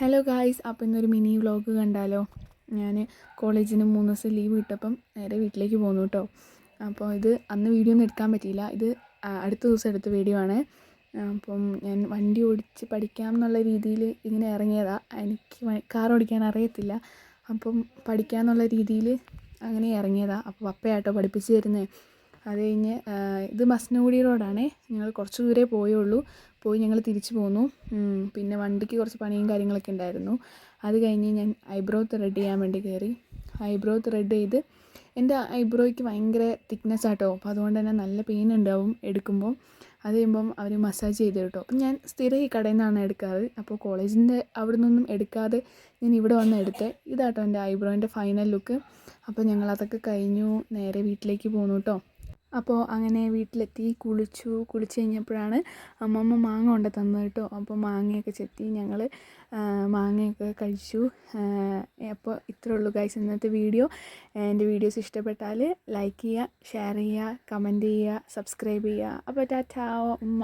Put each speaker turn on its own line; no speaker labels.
Hello guys, അപ്പോൾ ഇന്നൊരു mini vlog കണ്ടാലോ. ഞാൻ കോളേജിന് 3 ദിവസം ലീവ് കിട്ടപ്പം നേരെ വീട്ടിലേക്ക് പോന്നു കേട്ടോ. അപ്പോൾ ഇത് അന്ന് വീഡിയോ ഒന്നും എടുക്കാൻ പറ്റിയില്ല. ഇത് അടുത്ത ദിവസം എടുത്ത വീഡിയോ ആണ്. അപ്പം ഞാൻ വണ്ടി ഓടിച്ച് പഠിക്കാം എന്നുള്ള രീതിയിൽ ഇങ്ങനെ ഇറങ്ങിയതാണ്. എനിക്ക് കാർ ഓടിക്കാൻ അറിയത്തില്ല. അപ്പം പഠിക്കാമെന്നുള്ള രീതിയിൽ അങ്ങനെ ഇറങ്ങിയതാണ്. അപ്പോൾ പപ്പയാട്ടോ പഠിപ്പിച്ച് തരുന്നത്. അത് കഴിഞ്ഞ് ഇത് മസനഗുഡി റോഡാണേ. ഞങ്ങൾ കുറച്ച് ദൂരേ പോയി ഞങ്ങൾ തിരിച്ചു പോന്നു. പിന്നെ വണ്ടിക്ക് കുറച്ച് പണിയും കാര്യങ്ങളൊക്കെ ഉണ്ടായിരുന്നു. അത് കഴിഞ്ഞ് ഞാൻ ഐബ്രോ ത്രെഡ് ചെയ്യാൻ വേണ്ടി കയറി. ഐബ്രോ ത്രെഡ് ചെയ്ത് എൻ്റെ ഐബ്രോയ്ക്ക് ഭയങ്കര തിക്നെസ് ആട്ടോ. അപ്പോൾ അതുകൊണ്ട് തന്നെ നല്ല പെയിൻ ഉണ്ടാവും എടുക്കുമ്പോൾ. അത് കഴിയുമ്പം അവർ മസാജ് ചെയ്ത് കേട്ടോ. അപ്പം ഞാൻ സ്ഥിരം ഈ കടയിൽ നിന്നാണ് എടുക്കാറ്. അപ്പോൾ കോളേജിൻ്റെ അവിടെ നിന്നൊന്നും എടുക്കാതെ ഞാൻ ഇവിടെ വന്ന് എടുത്തത്. ഇതാട്ടോ എൻ്റെ ഐബ്രോൻ്റെ ഫൈനൽ ലുക്ക്. അപ്പോൾ ഞങ്ങളതൊക്കെ കഴിഞ്ഞു നേരെ വീട്ടിലേക്ക് പോന്നു കേട്ടോ. അപ്പോൾ അങ്ങനെ വീട്ടിലെത്തി കുളിച്ച് കഴിഞ്ഞപ്പോഴാണ് അമ്മമ്മ മാങ്ങ കൊണ്ട് തന്നത് കേട്ടോ. അപ്പോൾ മാങ്ങയൊക്കെ ചെത്തി ഞങ്ങൾ മാങ്ങയൊക്കെ കഴിച്ചു. അപ്പോൾ ഇത്രയേ ഉള്ളൂ ഗൈസ് ഇന്നത്തെ വീഡിയോ. എൻ്റെ വീഡിയോസ് ഇഷ്ടപ്പെട്ടാൽ ലൈക്ക് ചെയ്യുക, ഷെയർ ചെയ്യുക, കമൻറ്റ് ചെയ്യുക, സബ്സ്ക്രൈബ് ചെയ്യുക. അപ്പോൾ ടാറ്റാ ഉമ്മ.